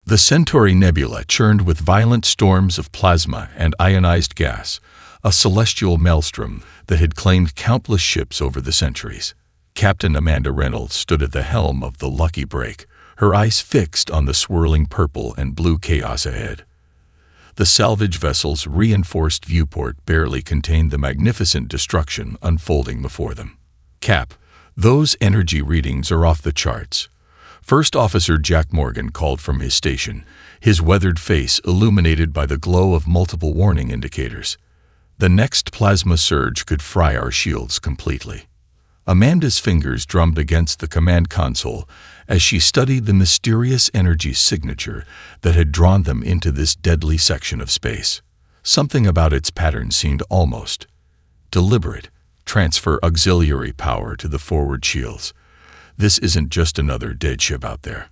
The Centauri Nebula churned with violent storms of plasma and ionized gas, a celestial maelstrom that had claimed countless ships over the centuries. Captain Amanda Reynolds stood at the helm of the Lucky Break, her eyes fixed on the swirling purple and blue chaos ahead. The salvage vessel's reinforced viewport barely contained the magnificent destruction unfolding before them. "Cap, those energy readings are off the charts." First Officer Jack Morgan called from his station, his weathered face illuminated by the glow of multiple warning indicators. "The next plasma surge could fry our shields completely." Amanda's fingers drummed against the command console as she studied the mysterious energy signature that had drawn them into this deadly section of space. Something about its pattern seemed almost deliberate. Transfer auxiliary power to the forward shields. This isn't just another dead ship out there.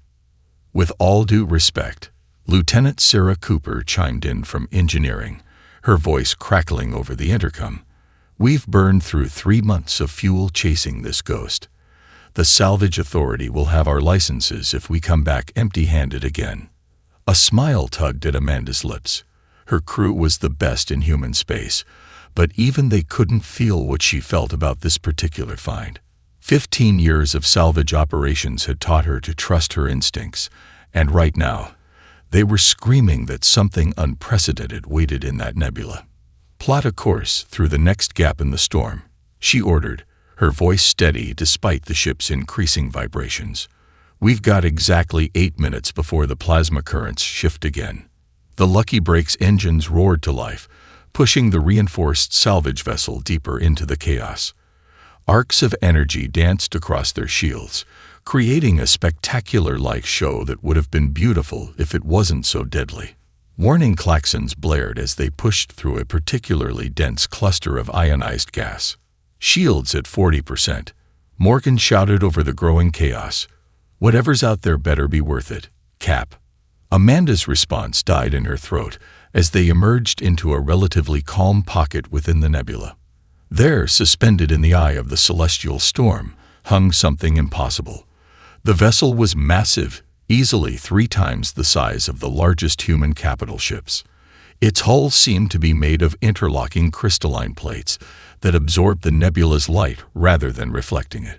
With all due respect, Lieutenant Sarah Cooper chimed in from engineering, her voice crackling over the intercom. "We've burned through 3 months of fuel chasing this ghost. The salvage authority will have our licenses if we come back empty-handed again." A smile tugged at Amanda's lips. Her crew was the best in human space, but even they couldn't feel what she felt about this particular find. 15 years of salvage operations had taught her to trust her instincts, and right now, they were screaming that something unprecedented waited in that nebula. "Plot a course through the next gap in the storm," she ordered, her voice steady despite the ship's increasing vibrations. "We've got exactly 8 minutes before the plasma currents shift again." The Lucky Break's engines roared to life, pushing the reinforced salvage vessel deeper into the chaos. Arcs of energy danced across their shields, creating a spectacular light show that would have been beautiful if it wasn't so deadly. Warning klaxons blared as they pushed through a particularly dense cluster of ionized gas. "Shields at 40%. Morgan shouted over the growing chaos. "Whatever's out there better be worth it, Cap." Amanda's response died in her throat as they emerged into a relatively calm pocket within the nebula. There, suspended in the eye of the celestial storm, hung something impossible. The vessel was massive, easily 3 times the size of the largest human capital ships. Its hull seemed to be made of interlocking crystalline plates that absorbed the nebula's light rather than reflecting it.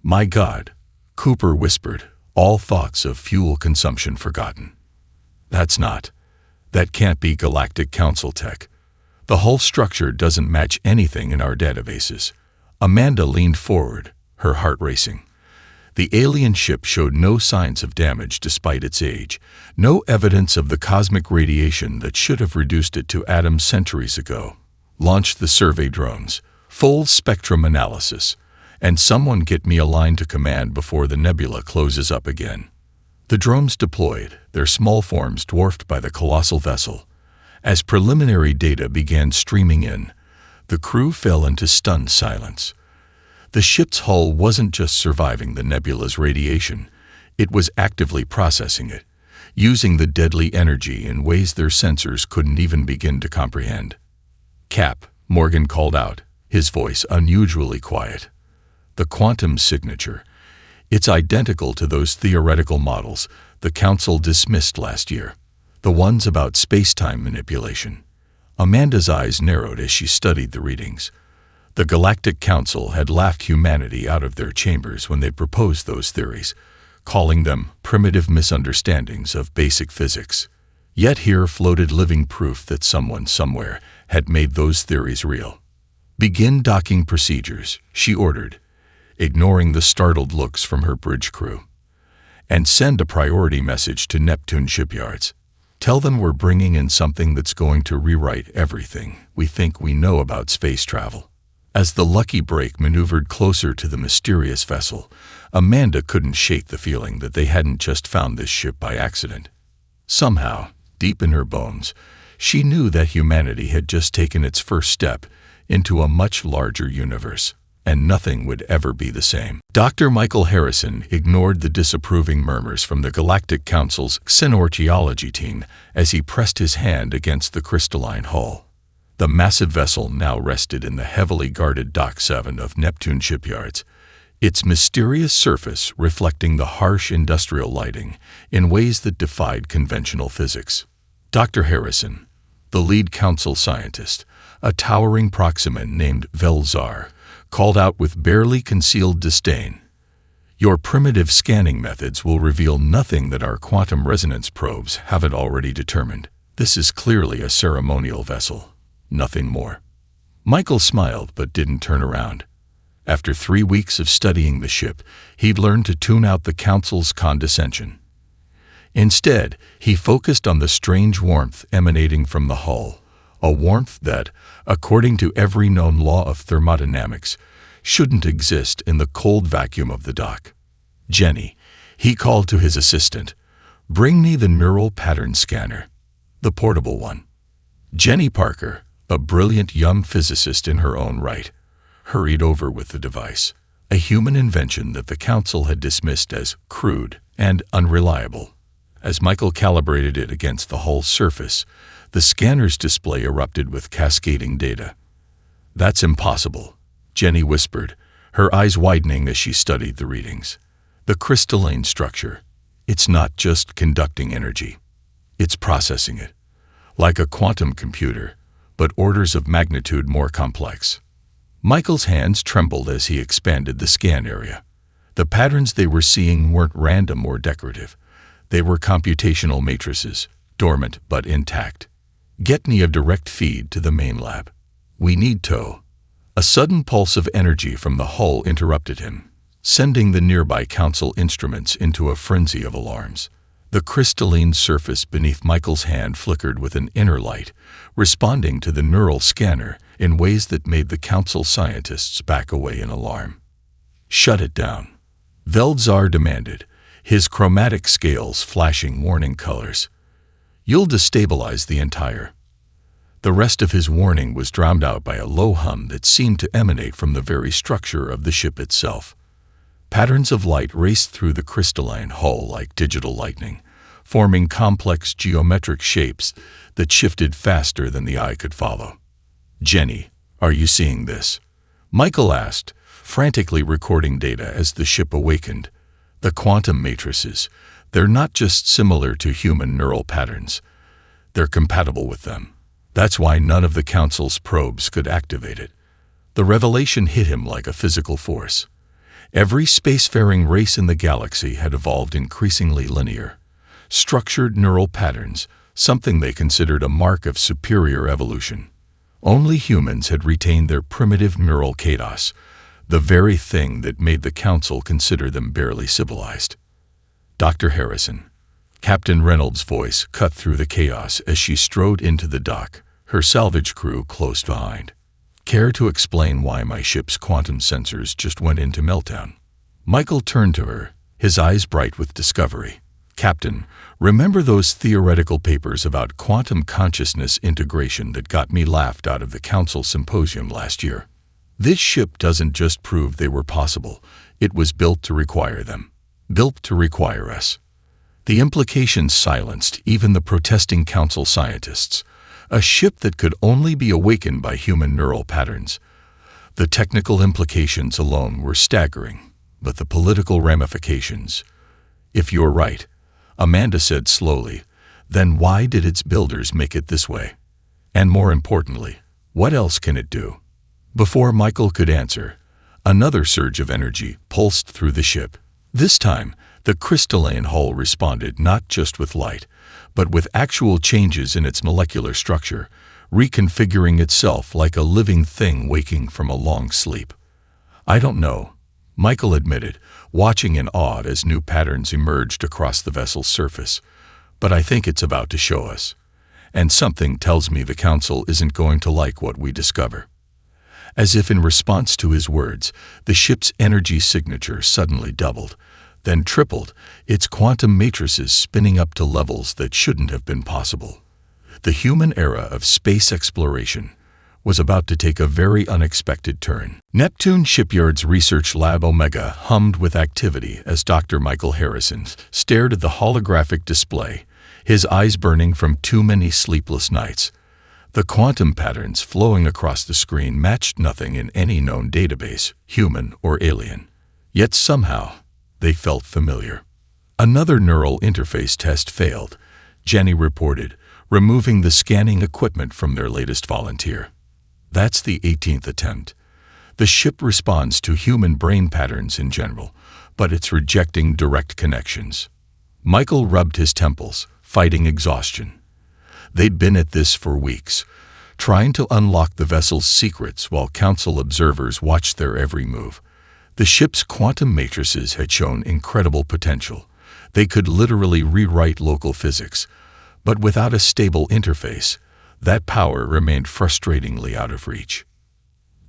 "My God," Cooper whispered, all thoughts of fuel consumption forgotten. That can't be Galactic Council tech. The hull structure doesn't match anything in our databases." Amanda leaned forward, her heart racing. The alien ship showed no signs of damage despite its age, no evidence of the cosmic radiation that should have reduced it to atoms centuries ago. "Launch the survey drones, full spectrum analysis, and someone get me a line to command before the nebula closes up again." The drones deployed, their small forms dwarfed by the colossal vessel. As preliminary data began streaming in, the crew fell into stunned silence. The ship's hull wasn't just surviving the nebula's radiation, it was actively processing it, using the deadly energy in ways their sensors couldn't even begin to comprehend. "Cap," Morgan called out, his voice unusually quiet. "The quantum signature. It's identical to those theoretical models the Council dismissed last year, the ones about space-time manipulation." Amanda's eyes narrowed as she studied the readings. The Galactic Council had laughed humanity out of their chambers when they proposed those theories, calling them primitive misunderstandings of basic physics. Yet here floated living proof that someone somewhere had made those theories real. "Begin docking procedures," she ordered, ignoring the startled looks from her bridge crew. "And send a priority message to Neptune shipyards. Tell them we're bringing in something that's going to rewrite everything we think we know about space travel." As the Lucky Break maneuvered closer to the mysterious vessel, Amanda couldn't shake the feeling that they hadn't just found this ship by accident. Somehow, deep in her bones, she knew that humanity had just taken its first step into a much larger universe, and nothing would ever be the same. Dr. Michael Harrison ignored the disapproving murmurs from the Galactic Council's xenorchaeology team as he pressed his hand against the crystalline hull. The massive vessel now rested in the heavily guarded Dock 7 of Neptune shipyards, its mysterious surface reflecting the harsh industrial lighting in ways that defied conventional physics. Dr. Harrison, the lead council scientist, a towering Proximan named Velzar, called out with barely concealed disdain, "Your primitive scanning methods will reveal nothing that our quantum resonance probes haven't already determined. This is clearly a ceremonial vessel, nothing more." Michael smiled but didn't turn around. After 3 weeks of studying the ship, he'd learned to tune out the council's condescension. Instead, he focused on the strange warmth emanating from the hull, a warmth that, according to every known law of thermodynamics, shouldn't exist in the cold vacuum of the dock. "Jenny," he called to his assistant, "bring me the neural pattern scanner, the portable one." Jenny Parker, a brilliant young physicist in her own right, hurried over with the device, a human invention that the council had dismissed as crude and unreliable. As Michael calibrated it against the hull's surface, the scanner's display erupted with cascading data. "That's impossible," Jenny whispered, her eyes widening as she studied the readings. "The crystalline structure, it's not just conducting energy. It's processing it, like a quantum computer, but orders of magnitude more complex." Michael's hands trembled as he expanded the scan area. The patterns they were seeing weren't random or decorative. They were computational matrices, dormant but intact. "Get me a direct feed to the main lab. We need to." A sudden pulse of energy from the hull interrupted him, sending the nearby council instruments into a frenzy of alarms. The crystalline surface beneath Michael's hand flickered with an inner light, responding to the neural scanner in ways that made the council scientists back away in alarm. "Shut it down," Velzar demanded, his chromatic scales flashing warning colors. "You'll destabilize the entire." The rest of his warning was drowned out by a low hum that seemed to emanate from the very structure of the ship itself. Patterns of light raced through the crystalline hull like digital lightning, forming complex geometric shapes that shifted faster than the eye could follow. "Jenny, are you seeing this?" Michael asked, frantically recording data as the ship awakened. "The quantum matrices, they're not just similar to human neural patterns. They're compatible with them. That's why none of the council's probes could activate it." The revelation hit him like a physical force. Every spacefaring race in the galaxy had evolved increasingly linear, structured neural patterns, something they considered a mark of superior evolution. Only humans had retained their primitive neural chaos, the very thing that made the council consider them barely civilized. "Dr. Harrison," Captain Reynolds' voice cut through the chaos as she strode into the dock, her salvage crew close behind. "Care to explain why my ship's quantum sensors just went into meltdown?" Michael turned to her, his eyes bright with discovery. "Captain, remember those theoretical papers about quantum consciousness integration that got me laughed out of the council symposium last year? This ship doesn't just prove they were possible, it was built to require them. Built to require us." The implications silenced even the protesting council scientists. A ship that could only be awakened by human neural patterns. The technical implications alone were staggering, but the political ramifications. "If you're right," Amanda said slowly, "then why did its builders make it this way? And more importantly, what else can it do?" Before Michael could answer, another surge of energy pulsed through the ship. This time, the crystalline hull responded not just with light, but with actual changes in its molecular structure, reconfiguring itself like a living thing waking from a long sleep. "I don't know," Michael admitted, watching in awe as new patterns emerged across the vessel's surface, "but I think it's about to show us. And something tells me the council isn't going to like what we discover." As if in response to his words, the ship's energy signature suddenly doubled, then tripled, its quantum matrices spinning up to levels that shouldn't have been possible. The human era of space exploration was about to take a very unexpected turn. Neptune Shipyard's research lab Omega hummed with activity as Dr. Michael Harrison stared at the holographic display, his eyes burning from too many sleepless nights. The quantum patterns flowing across the screen matched nothing in any known database, human or alien. Yet somehow, they felt familiar. Another neural interface test failed, Jenny reported, removing the scanning equipment from their latest volunteer. That's the 18th attempt. The ship responds to human brain patterns in general, but it's rejecting direct connections. Michael rubbed his temples, fighting exhaustion. They'd been at this for weeks, trying to unlock the vessel's secrets while Council observers watched their every move. The ship's quantum matrices had shown incredible potential. They could literally rewrite local physics, but without a stable interface, that power remained frustratingly out of reach.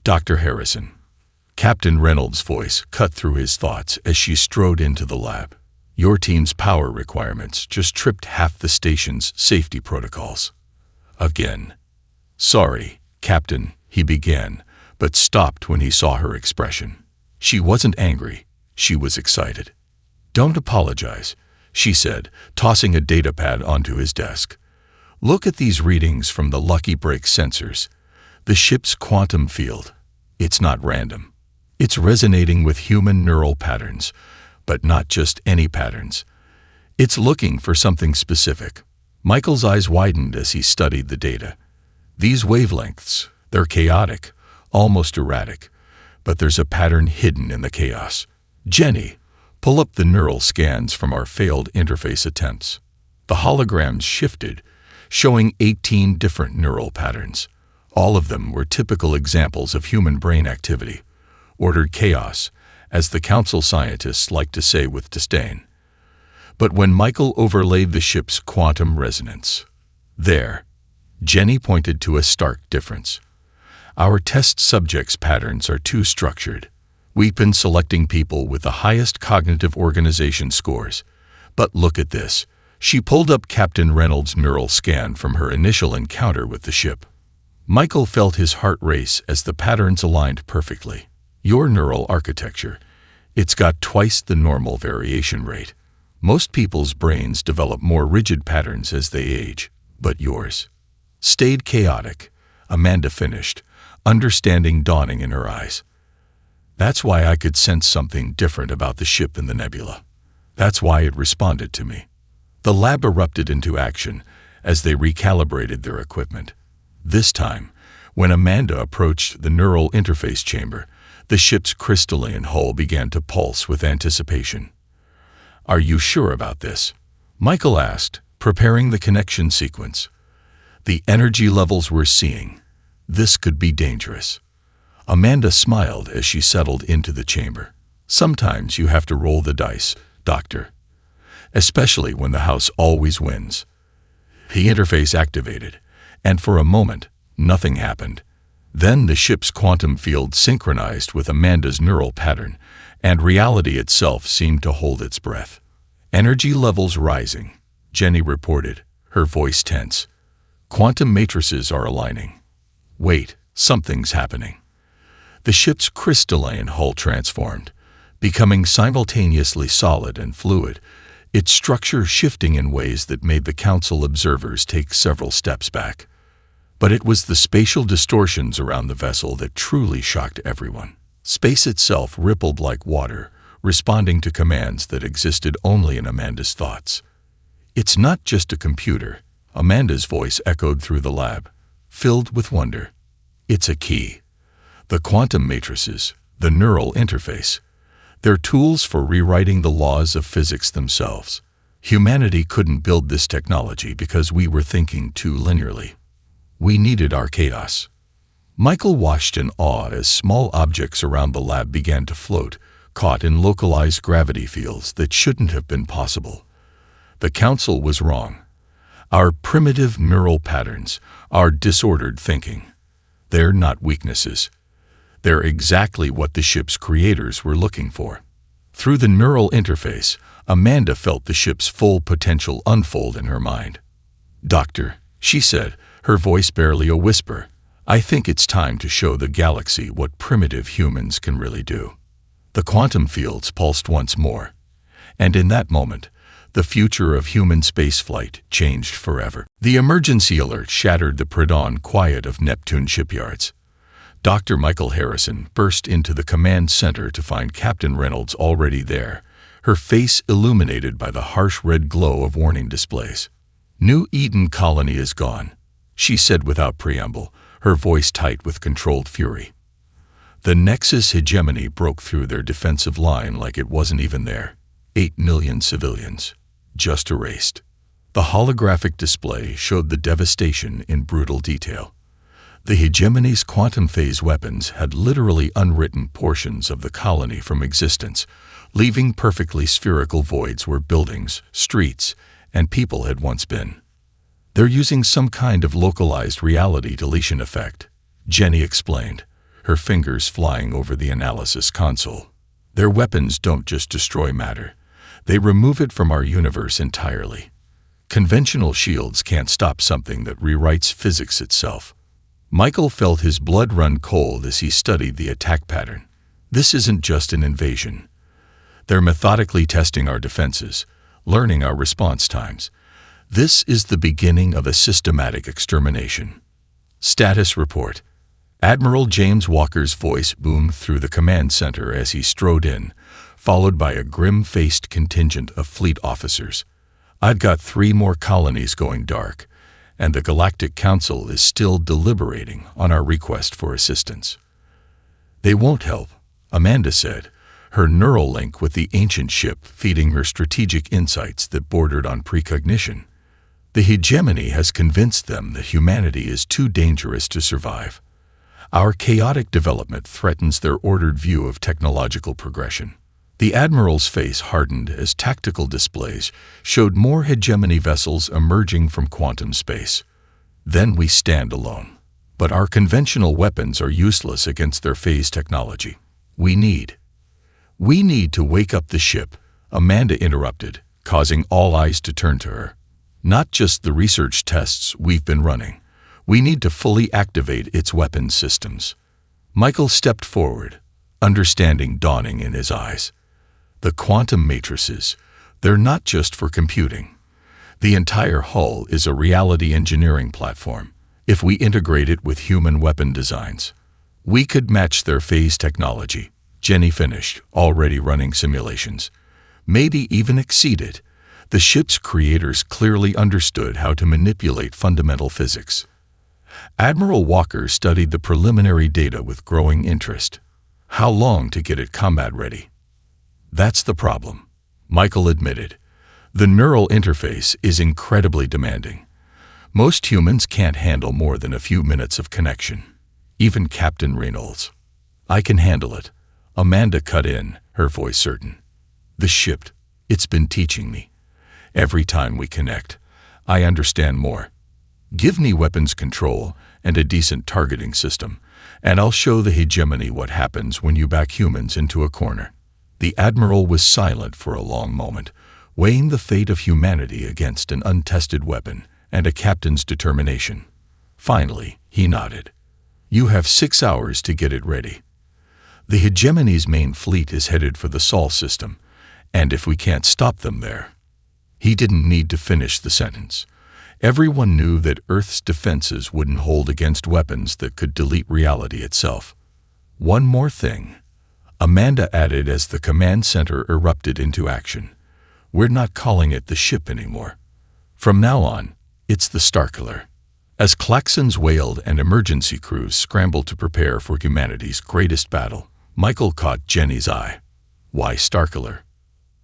Dr. Harrison. Captain Reynolds' voice cut through his thoughts as she strode into the lab. Your team's power requirements just tripped half the station's safety protocols. Again. Sorry, Captain, he began, but stopped when he saw her expression. She wasn't angry, she was excited. Don't apologize, she said, tossing a datapad onto his desk. Look at these readings from the Lucky Break sensors. The ship's quantum field. It's not random. It's resonating with human neural patterns, but not just any patterns. It's looking for something specific. Michael's eyes widened as he studied the data. These wavelengths, they're chaotic, almost erratic, but there's a pattern hidden in the chaos. Jenny, pull up the neural scans from our failed interface attempts. The holograms shifted, showing 18 different neural patterns. All of them were typical examples of human brain activity, ordered chaos, as the Council scientists like to say with disdain. But when Michael overlaid the ship's quantum resonance, there, Jenny pointed to a stark difference. Our test subjects' patterns are too structured. We've been selecting people with the highest cognitive organization scores. But look at this. She pulled up Captain Reynolds' neural scan from her initial encounter with the ship. Michael felt his heart race as the patterns aligned perfectly. Your neural architecture, it's got twice the normal variation rate. Most people's brains develop more rigid patterns as they age, but yours stayed chaotic, Amanda finished, understanding dawning in her eyes. That's why I could sense something different about the ship in the nebula. That's why it responded to me. The lab erupted into action as they recalibrated their equipment. This time, when Amanda approached the neural interface chamber, the ship's crystalline hull began to pulse with anticipation. Are you sure about this? Michael asked, preparing the connection sequence. The energy levels we're seeing. This could be dangerous. Amanda smiled as she settled into the chamber. Sometimes you have to roll the dice, Doctor. Especially when the house always wins. The interface activated, and for a moment, nothing happened. Then the ship's quantum field synchronized with Amanda's neural pattern, and reality itself seemed to hold its breath. Energy levels rising, Jenny reported, her voice tense. Quantum matrices are aligning. Wait, something's happening. The ship's crystalline hull transformed, becoming simultaneously solid and fluid, its structure shifting in ways that made the Council observers take several steps back. But it was the spatial distortions around the vessel that truly shocked everyone. Space itself rippled like water, responding to commands that existed only in Amanda's thoughts. It's not just a computer, Amanda's voice echoed through the lab, filled with wonder. It's a key. The quantum matrices, the neural interface, they're tools for rewriting the laws of physics themselves. Humanity couldn't build this technology because we were thinking too linearly. We needed our chaos. Michael watched in awe as small objects around the lab began to float, caught in localized gravity fields that shouldn't have been possible. The Council was wrong. Our primitive neural patterns, our disordered thinking, they're not weaknesses. They're exactly what the ship's creators were looking for. Through the neural interface, Amanda felt the ship's full potential unfold in her mind. Doctor, she said, her voice barely a whisper, I think it's time to show the galaxy what primitive humans can really do. The quantum fields pulsed once more, and in that moment, the future of human spaceflight changed forever. The emergency alert shattered the pre-dawn quiet of Neptune shipyards. Dr. Michael Harrison burst into the command center to find Captain Reynolds already there, her face illuminated by the harsh red glow of warning displays. "New Eden colony is gone," she said without preamble, her voice tight with controlled fury. The Nexus hegemony broke through their defensive line like it wasn't even there. 8 million civilians, just erased. The holographic display showed the devastation in brutal detail. The hegemony's quantum phase weapons had literally unwritten portions of the colony from existence, leaving perfectly spherical voids where buildings, streets, and people had once been. "They're using some kind of localized reality deletion effect," Jenny explained, her fingers flying over the analysis console. "Their weapons don't just destroy matter. They remove it from our universe entirely. Conventional shields can't stop something that rewrites physics itself." Michael felt his blood run cold as he studied the attack pattern. This isn't just an invasion. They're methodically testing our defenses, learning our response times. This is the beginning of a systematic extermination. Status report. Admiral James Walker's voice boomed through the command center as he strode in, followed by a grim-faced contingent of fleet officers. "I've got 3 more colonies going dark, and the Galactic Council is still deliberating on our request for assistance." "They won't help," Amanda said, her neural link with the ancient ship feeding her strategic insights that bordered on precognition. "The hegemony has convinced them that humanity is too dangerous to survive. Our chaotic development threatens their ordered view of technological progression." The Admiral's face hardened as tactical displays showed more hegemony vessels emerging from quantum space. "Then we stand alone. But our conventional weapons are useless against their phase technology. We need to wake up the ship," Amanda interrupted, causing all eyes to turn to her. "Not just the research tests we've been running. We need to fully activate its weapons systems." Michael stepped forward, understanding dawning in his eyes. The quantum matrices, they're not just for computing. The entire hull is a reality engineering platform. If we integrate it with human weapon designs, we could match their phase technology. Jenny finished, already running simulations. Maybe even exceed it. The ship's creators clearly understood how to manipulate fundamental physics. Admiral Walker studied the preliminary data with growing interest. "How long to get it combat ready?" "That's the problem," Michael admitted. "The neural interface is incredibly demanding. Most humans can't handle more than a few minutes of connection. Even Captain Reynolds." "I can handle it," Amanda cut in, her voice certain. "The ship, it's been teaching me. Every time we connect, I understand more. Give me weapons control and a decent targeting system, and I'll show the hegemony what happens when you back humans into a corner." The Admiral was silent for a long moment, weighing the fate of humanity against an untested weapon and a captain's determination. Finally, he nodded. "You have 6 hours to get it ready. The hegemony's main fleet is headed for the Sol system, and if we can't stop them there—" He didn't need to finish the sentence. Everyone knew that Earth's defenses wouldn't hold against weapons that could delete reality itself. "One more thing," Amanda added as the command center erupted into action. "We're not calling it the ship anymore. From now on, it's the Starkiller." As klaxons wailed and emergency crews scrambled to prepare for humanity's greatest battle, Michael caught Jenny's eye. "Why Starkiller?"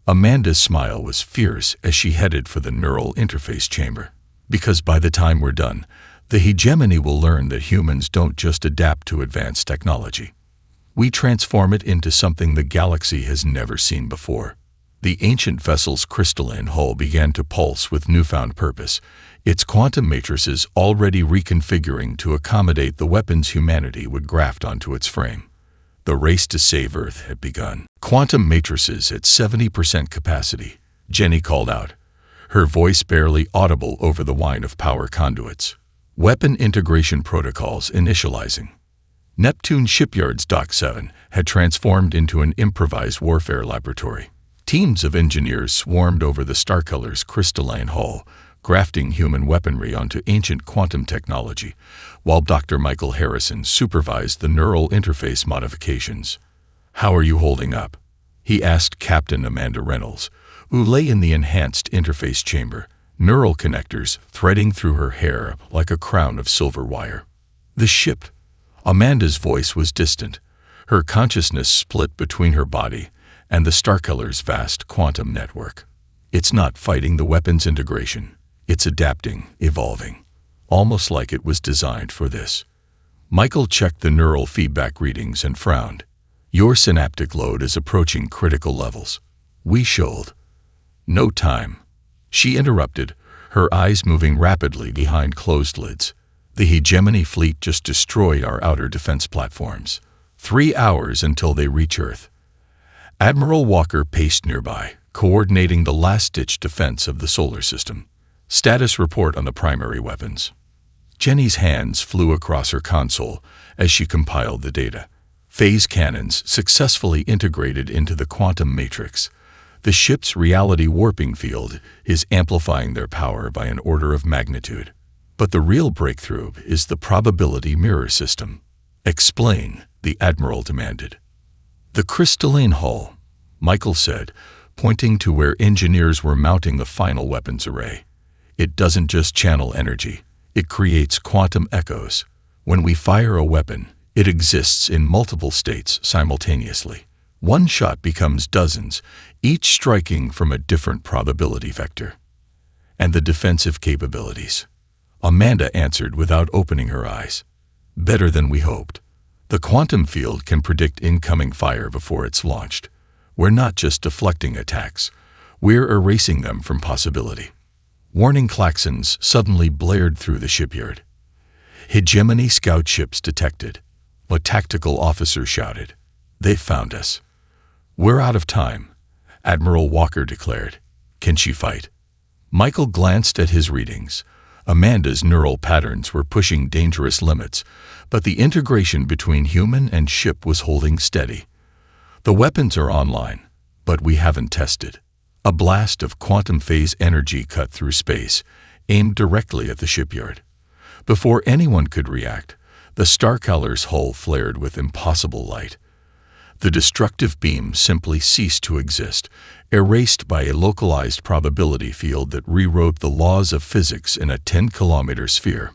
Amanda's smile was fierce as she headed for the neural interface chamber. "Because by the time we're done, the hegemony will learn that humans don't just adapt to advanced technology. We transform it into something the galaxy has never seen before." The ancient vessel's crystalline hull began to pulse with newfound purpose, its quantum matrices already reconfiguring to accommodate the weapons humanity would graft onto its frame. The race to save Earth had begun. "Quantum matrices at 70% capacity," Jenny called out, her voice barely audible over the whine of power conduits. "Weapon integration protocols initializing." Neptune Shipyard's Dock 7 had transformed into an improvised warfare laboratory. Teams of engineers swarmed over the Starkiller's crystalline hull, grafting human weaponry onto ancient quantum technology, while Dr. Michael Harrison supervised the neural interface modifications. "How are you holding up?" he asked Captain Amanda Reynolds, who lay in the enhanced interface chamber, neural connectors threading through her hair like a crown of silver wire. "The ship." Amanda's voice was distant, her consciousness split between her body and the Starkiller's vast quantum network. "It's not fighting the weapons integration. It's adapting, evolving, almost like it was designed for this." Michael checked the neural feedback readings and frowned. "Your synaptic load is approaching critical levels." We shoaled. "No time," she interrupted, her eyes moving rapidly behind closed lids. "The hegemony fleet just destroyed our outer defense platforms. 3 hours until they reach Earth." Admiral Walker paced nearby, coordinating the last-ditch defense of the solar system. "Status report on the primary weapons." Jenny's hands flew across her console as she compiled the data. Phase cannons successfully integrated into the quantum matrix. The ship's reality warping field is amplifying their power by an order of magnitude. But the real breakthrough is the probability mirror system. "Explain," the Admiral demanded. "The crystalline hull," Michael said, pointing to where engineers were mounting the final weapons array. "It doesn't just channel energy, it creates quantum echoes. When we fire a weapon, it exists in multiple states simultaneously. One shot becomes dozens, each striking from a different probability vector." "And the defensive capabilities?" Amanda answered without opening her eyes. "Better than we hoped. The quantum field can predict incoming fire before it's launched. We're not just deflecting attacks, we're erasing them from possibility." Warning klaxons suddenly blared through the shipyard. "Hegemony scout ships detected," a tactical officer shouted. "They found us." "We're out of time," Admiral Walker declared. "Can she fight?" Michael glanced at his readings. Amanda's neural patterns were pushing dangerous limits, but the integration between human and ship was holding steady. "The weapons are online, but we haven't tested." A blast of quantum phase energy cut through space, aimed directly at the shipyard. Before anyone could react, the Starkiller's hull flared with impossible light. The destructive beam simply ceased to exist, erased by a localized probability field that rewrote the laws of physics in a 10-kilometer sphere.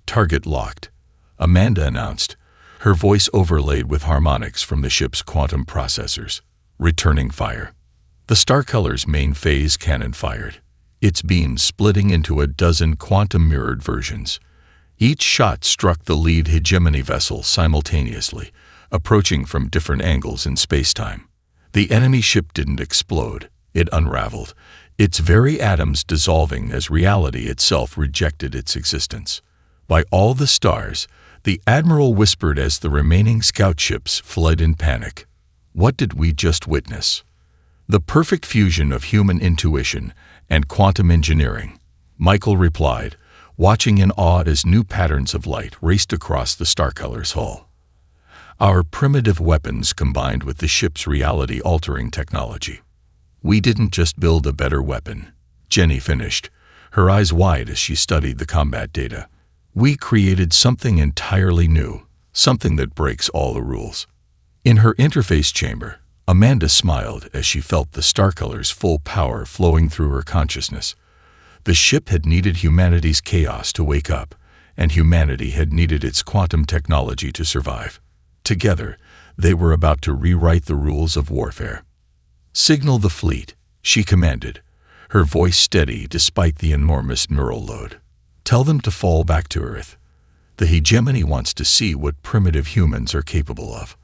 "Target locked," Amanda announced, her voice overlaid with harmonics from the ship's quantum processors. "Returning fire." The Starkiller's main phase cannon fired, its beams splitting into a dozen quantum-mirrored versions. Each shot struck the lead hegemony vessel simultaneously, approaching from different angles in spacetime. The enemy ship didn't explode, it unraveled, its very atoms dissolving as reality itself rejected its existence. "By all the stars," the Admiral whispered as the remaining scout ships fled in panic. "What did we just witness?" "The perfect fusion of human intuition and quantum engineering," Michael replied, watching in awe as new patterns of light raced across the Starkiller's hull. "Our primitive weapons combined with the ship's reality-altering technology. We didn't just build a better weapon," Jenny finished, her eyes wide as she studied the combat data. "We created something entirely new, something that breaks all the rules." In her interface chamber, Amanda smiled as she felt the Starkiller's full power flowing through her consciousness. The ship had needed humanity's chaos to wake up, and humanity had needed its quantum technology to survive. Together, they were about to rewrite the rules of warfare. "Signal the fleet," she commanded, her voice steady despite the enormous neural load. "Tell them to fall back to Earth. The hegemony wants to see what primitive humans are capable of."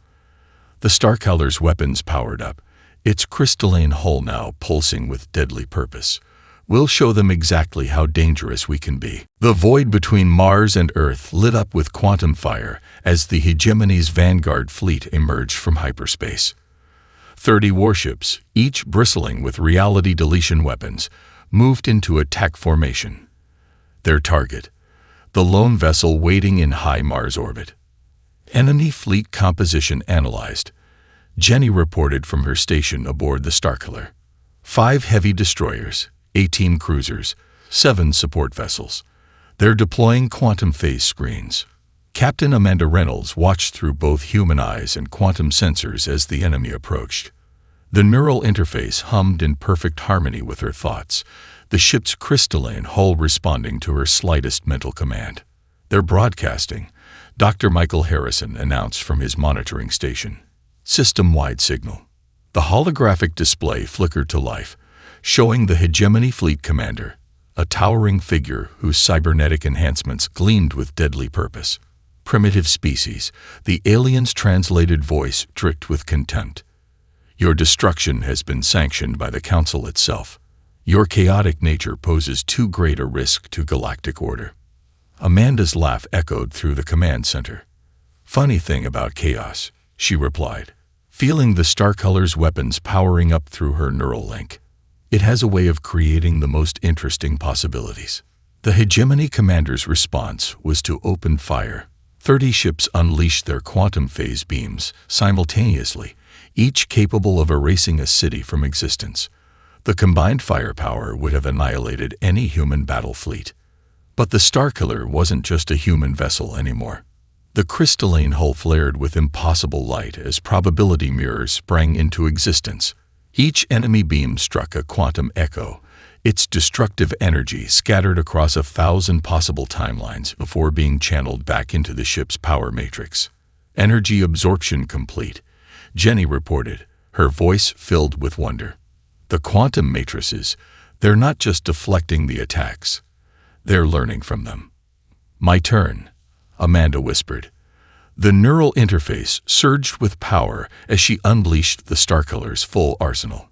The Starkiller's weapons powered up, its crystalline hull now pulsing with deadly purpose. "We'll show them exactly how dangerous we can be." The void between Mars and Earth lit up with quantum fire as the hegemony's vanguard fleet emerged from hyperspace. 30 warships, each bristling with reality deletion weapons, moved into attack formation. Their target, the lone vessel waiting in high Mars orbit. Enemy fleet composition analyzed, Jenny reported from her station aboard the Starkiller. 5 heavy destroyers, 18 cruisers, 7 support vessels. They're deploying quantum phase screens. Captain Amanda Reynolds watched through both human eyes and quantum sensors as the enemy approached. The neural interface hummed in perfect harmony with her thoughts, the ship's crystalline hull responding to her slightest mental command. "They're broadcasting," Dr. Michael Harrison announced from his monitoring station. "System-wide signal." The holographic display flickered to life, showing the Hegemony Fleet Commander, a towering figure whose cybernetic enhancements gleamed with deadly purpose. "Primitive species," the alien's translated voice dripped with contempt. "Your destruction has been sanctioned by the Council itself. Your chaotic nature poses too great a risk to galactic order." Amanda's laugh echoed through the command center. "Funny thing about chaos," she replied, feeling the Starcolor's weapons powering up through her neural link. "It has a way of creating the most interesting possibilities." The Hegemony Commander's response was to open fire. 30 ships unleashed their quantum phase beams simultaneously, each capable of erasing a city from existence. The combined firepower would have annihilated any human battle fleet. But the Starkiller wasn't just a human vessel anymore. The crystalline hull flared with impossible light as probability mirrors sprang into existence. Each enemy beam struck a quantum echo, its destructive energy scattered across 1,000 possible timelines before being channeled back into the ship's power matrix. "Energy absorption complete," Jenny reported, her voice filled with wonder. "The quantum matrices, they're not just deflecting the attacks. They're learning from them." "My turn," Amanda whispered. The neural interface surged with power as she unleashed the Starcolor's full arsenal.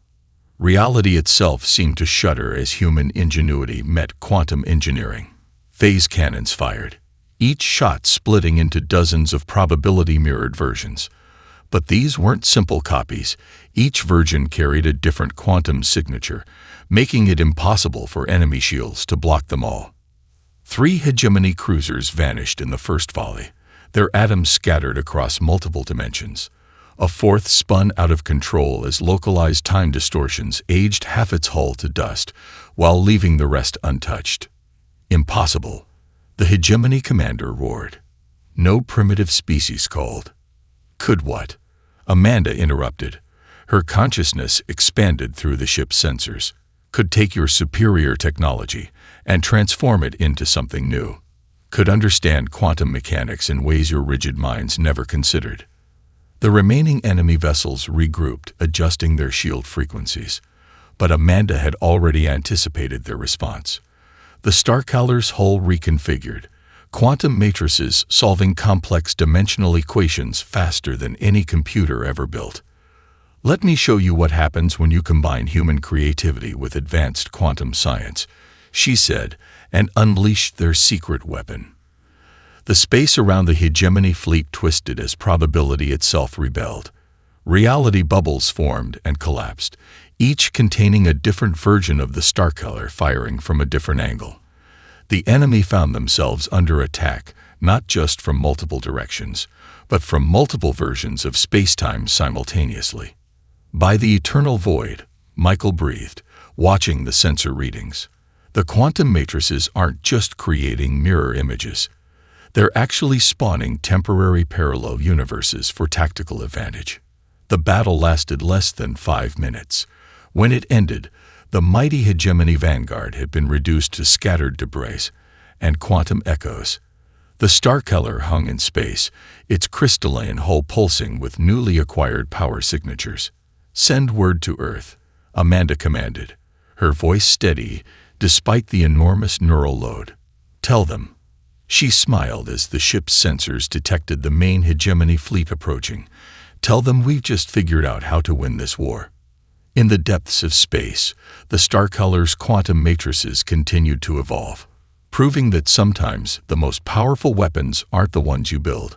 Reality itself seemed to shudder as human ingenuity met quantum engineering. Phase cannons fired, each shot splitting into dozens of probability-mirrored versions. But these weren't simple copies. Each version carried a different quantum signature, making it impossible for enemy shields to block them all. 3 Hegemony cruisers vanished in the first volley, their atoms scattered across multiple dimensions. A 4th spun out of control as localized time distortions aged half its hull to dust, while leaving the rest untouched. "Impossible," the Hegemony Commander roared. "No primitive species called." "Could what?" Amanda interrupted. Her consciousness expanded through the ship's sensors. "Could take your superior technology and transform it into something new. Could understand quantum mechanics in ways your rigid minds never considered." The remaining enemy vessels regrouped, adjusting their shield frequencies. But Amanda had already anticipated their response. The Starcolor's hull reconfigured, quantum matrices solving complex dimensional equations faster than any computer ever built. "Let me show you what happens when you combine human creativity with advanced quantum science," she said, and unleashed their secret weapon. The space around the Hegemony fleet twisted as probability itself rebelled. Reality bubbles formed and collapsed, each containing a different version of the Starcolor firing from a different angle. The enemy found themselves under attack, not just from multiple directions, but from multiple versions of space-time simultaneously. "By the eternal void," Michael breathed, watching the sensor readings. "The quantum matrices aren't just creating mirror images. They're actually spawning temporary parallel universes for tactical advantage." The battle lasted less than 5 minutes. When it ended, the mighty Hegemony Vanguard had been reduced to scattered debris and quantum echoes. The Starcolor hung in space, its crystalline hull pulsing with newly acquired power signatures. "Send word to Earth," Amanda commanded, her voice steady despite the enormous neural load. "Tell them." She smiled as the ship's sensors detected the main Hegemony fleet approaching. "Tell them we've just figured out how to win this war." In the depths of space, the Starcolor's quantum matrices continued to evolve, proving that sometimes the most powerful weapons aren't the ones you build,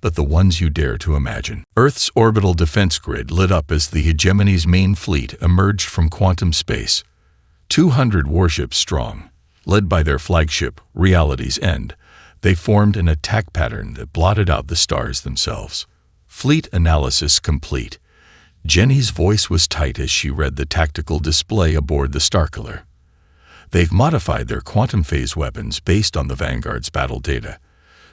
but the ones you dare to imagine. Earth's orbital defense grid lit up as the Hegemony's main fleet emerged from quantum space. 200 warships strong, led by their flagship, Reality's End, they formed an attack pattern that blotted out the stars themselves. Fleet analysis complete. Jenny's voice was tight as she read the tactical display aboard the Starcolor. They've modified their quantum phase weapons based on the Vanguard's battle data.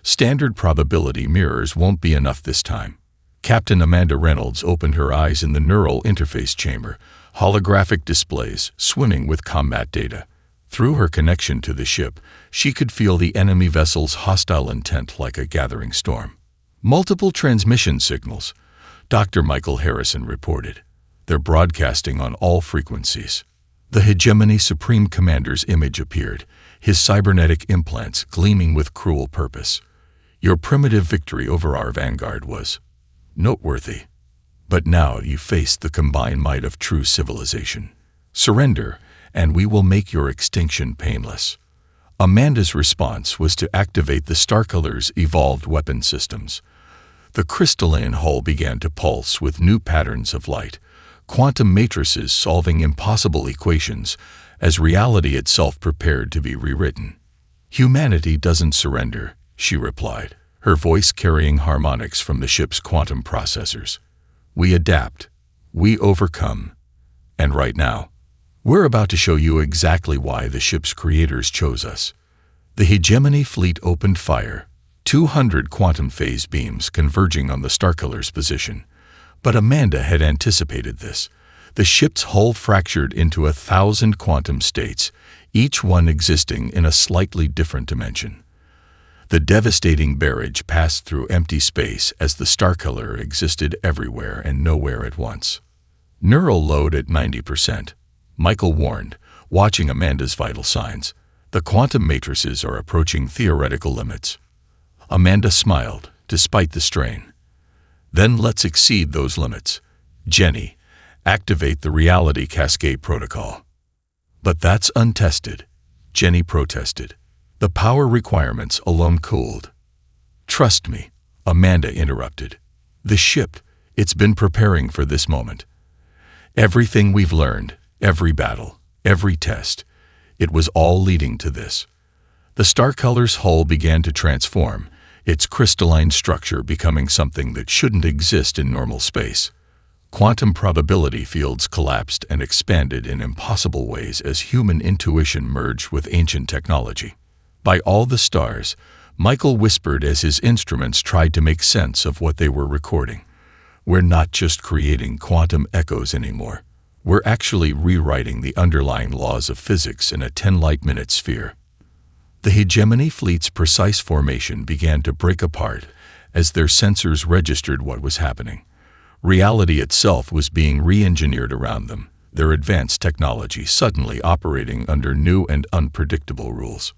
Standard probability mirrors won't be enough this time. Captain Amanda Reynolds opened her eyes in the neural interface chamber, holographic displays swimming with combat data. Through her connection to the ship, she could feel the enemy vessel's hostile intent like a gathering storm. Multiple transmission signals, Dr. Michael Harrison reported. They're broadcasting on all frequencies. The Hegemony Supreme Commander's image appeared, his cybernetic implants gleaming with cruel purpose. Your primitive victory over our Vanguard was noteworthy. But now you face the combined might of true civilization. Surrender, and we will make your extinction painless. Amanda's response was to activate the Starkiller's evolved weapon systems. The crystalline hull began to pulse with new patterns of light, quantum matrices solving impossible equations as reality itself prepared to be rewritten. Humanity doesn't surrender, she replied, her voice carrying harmonics from the ship's quantum processors. We adapt. We overcome. And right now, we're about to show you exactly why the ship's creators chose us. The Hegemony fleet opened fire, 200 quantum phase beams converging on the Starkiller's position. But Amanda had anticipated this. The ship's hull fractured into 1,000 quantum states, each one existing in a slightly different dimension. The devastating barrage passed through empty space as the Starkiller existed everywhere and nowhere at once. Neural load at 90%. Michael warned, watching Amanda's vital signs. The quantum matrices are approaching theoretical limits. Amanda smiled, despite the strain. Then let's exceed those limits. Jenny, activate the reality cascade protocol. But that's untested, Jenny protested. The power requirements alone cooled. Trust me, Amanda interrupted. The ship, it's been preparing for this moment. Everything we've learned, every battle, every test, it was all leading to this. The Starkiller's hull began to transform, its crystalline structure becoming something that shouldn't exist in normal space. Quantum probability fields collapsed and expanded in impossible ways as human intuition merged with ancient technology. By all the stars, Michael whispered as his instruments tried to make sense of what they were recording. We're not just creating quantum echoes anymore. We're actually rewriting the underlying laws of physics in a 10-light-minute sphere. The Hegemony fleet's precise formation began to break apart as their sensors registered what was happening. Reality itself was being re-engineered around them, their advanced technology suddenly operating under new and unpredictable rules.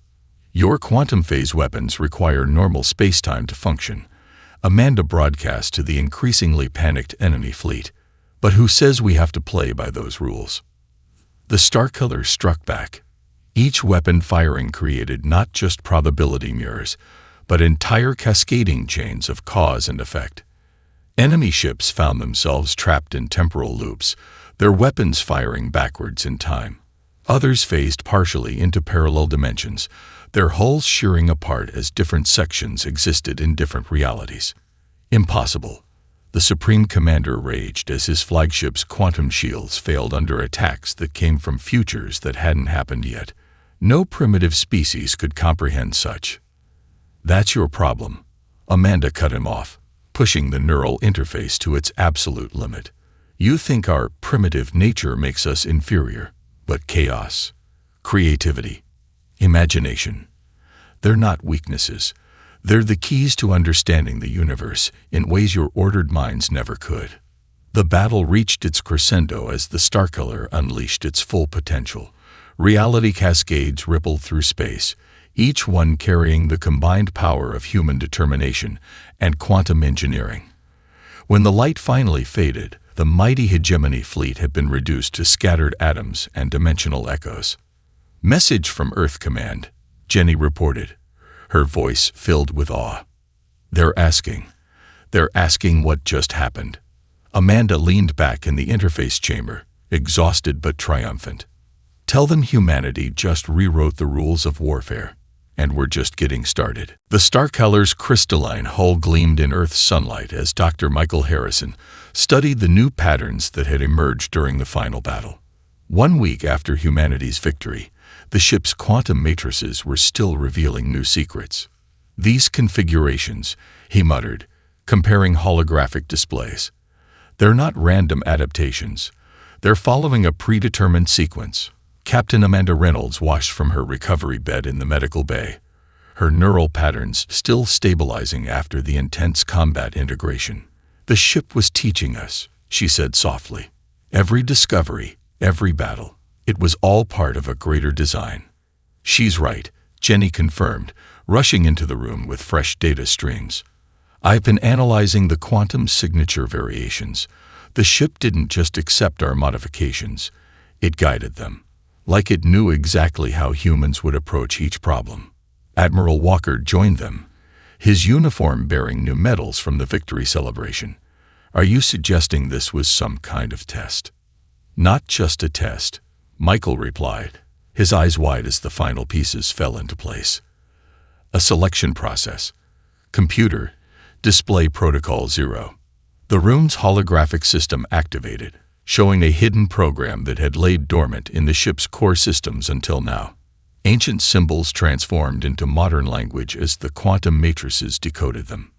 Your quantum phase weapons require normal spacetime to function, Amanda broadcast to the increasingly panicked enemy fleet. But who says we have to play by those rules? The Starkiller struck back. Each weapon firing created not just probability mirrors, but entire cascading chains of cause and effect. Enemy ships found themselves trapped in temporal loops, their weapons firing backwards in time. Others phased partially into parallel dimensions, their hulls shearing apart as different sections existed in different realities. Impossible. The Supreme Commander raged as his flagship's quantum shields failed under attacks that came from futures that hadn't happened yet. No primitive species could comprehend such. That's your problem. Amanda cut him off, pushing the neural interface to its absolute limit. You think our primitive nature makes us inferior, but chaos, creativity, imagination, they're not weaknesses. They're the keys to understanding the universe in ways your ordered minds never could. The battle reached its crescendo as the Starkiller unleashed its full potential. Reality cascades rippled through space, each one carrying the combined power of human determination and quantum engineering. When the light finally faded, the mighty Hegemony fleet had been reduced to scattered atoms and dimensional echoes. Message from Earth Command, Jenny reported, her voice filled with awe. They're asking what just happened. Amanda leaned back in the interface chamber, exhausted but triumphant. Tell them humanity just rewrote the rules of warfare, and we're just getting started. The Starkiller's crystalline hull gleamed in Earth's sunlight as Dr. Michael Harrison studied the new patterns that had emerged during the final battle. 1 week after humanity's victory, The ship's quantum matrices were still revealing new secrets. "These configurations," he muttered, comparing holographic displays. "They're not random adaptations. They're following a predetermined sequence." Captain Amanda Reynolds washed from her recovery bed in the medical bay, her neural patterns still stabilizing after the intense combat integration. "The ship was teaching us," she said softly. "Every discovery, every battle, it was all part of a greater design." "She's right," Jenny confirmed, rushing into the room with fresh data streams. "I've been analyzing the quantum signature variations. The ship didn't just accept our modifications, it guided them, like it knew exactly how humans would approach each problem." Admiral Walker joined them, his uniform bearing new medals from the victory celebration. "Are you suggesting this was some kind of test?" "Not just a test," Michael replied, his eyes wide as the final pieces fell into place. "A selection process. Computer, display protocol 0. The room's holographic system activated, showing a hidden program that had laid dormant in the ship's core systems until now. Ancient symbols transformed into modern language as the quantum matrices decoded them.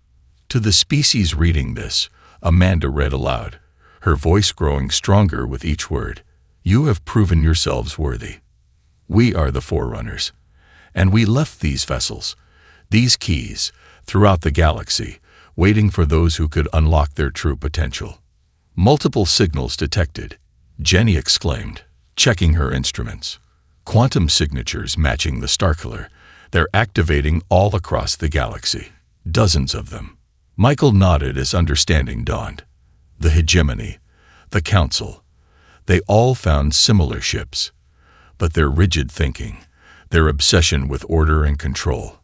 To the species reading this, Amanda read aloud, her voice growing stronger with each word. "You have proven yourselves worthy. We are the Forerunners. And we left these vessels, these keys, throughout the galaxy, waiting for those who could unlock their true potential." "Multiple signals detected," Jenny exclaimed, checking her instruments. "Quantum signatures matching the star killer. They're activating all across the galaxy. Dozens of them." Michael nodded as understanding dawned. The hegemony, the council, they all found similar ships. But their rigid thinking, their obsession with order and control.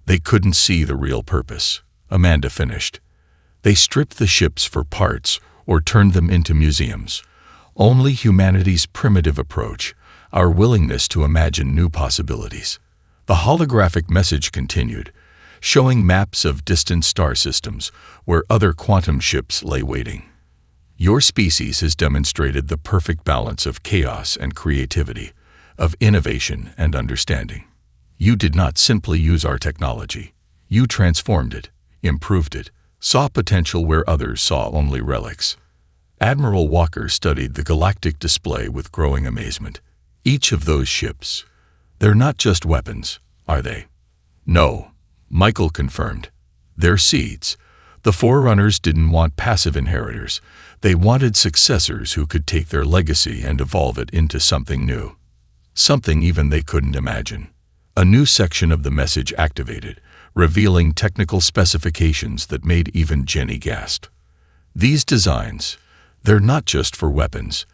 They couldn't see the real purpose, Amanda finished. They stripped the ships for parts or turned them into museums. Only humanity's primitive approach, our willingness to imagine new possibilities. The holographic message continued, showing maps of distant star systems where other quantum ships lay waiting. "Your species has demonstrated the perfect balance of chaos and creativity, of innovation and understanding. You did not simply use our technology. You transformed it, improved it, saw potential where others saw only relics." Admiral Walker studied the galactic display with growing amazement. "Each of those ships, they're not just weapons, are they?" "No," Michael confirmed. "They're seeds. The Forerunners didn't want passive inheritors. They wanted successors who could take their legacy and evolve it into something new. Something even they couldn't imagine." A new section of the message activated, revealing technical specifications that made even Jenny gasp. "These designs, they're not just for weapons.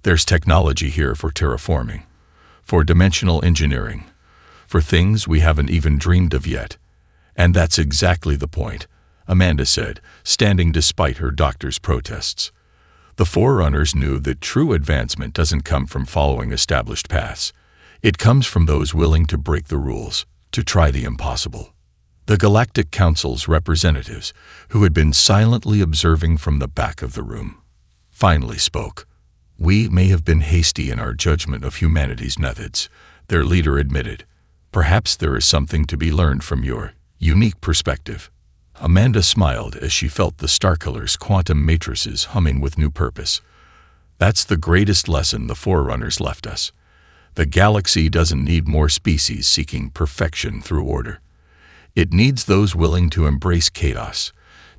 There's technology here for terraforming, for dimensional engineering, for things we haven't even dreamed of yet." "And that's exactly the point," Amanda said, standing despite her doctor's protests. "The Forerunners knew that true advancement doesn't come from following established paths. It comes from those willing to break the rules, to try the impossible." The Galactic Council's representatives, who had been silently observing from the back of the room, finally spoke. "We may have been hasty in our judgment of humanity's methods," their leader admitted. "Perhaps there is something to be learned from your unique perspective." Amanda smiled as she felt the Starkiller's quantum matrices humming with new purpose. "That's the greatest lesson the Forerunners left us. The galaxy doesn't need more species seeking perfection through order. It needs those willing to embrace chaos,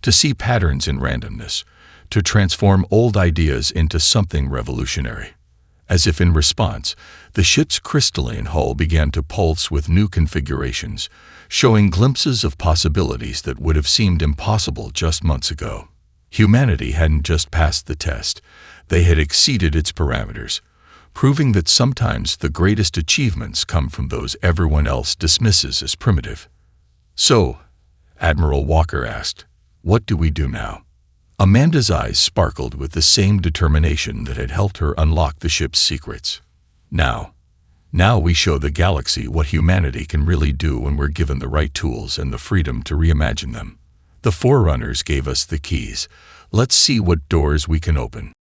to see patterns in randomness, to transform old ideas into something revolutionary." As if in response, the ship's crystalline hull began to pulse with new configurations, showing glimpses of possibilities that would have seemed impossible just months ago. Humanity hadn't just passed the test, they had exceeded its parameters, proving that sometimes the greatest achievements come from those everyone else dismisses as primitive. "So," Admiral Walker asked, "what do we do now?" Amanda's eyes sparkled with the same determination that had helped her unlock the ship's secrets. Now we show the galaxy what humanity can really do when we're given the right tools and the freedom to reimagine them. The Forerunners gave us the keys. Let's see what doors we can open."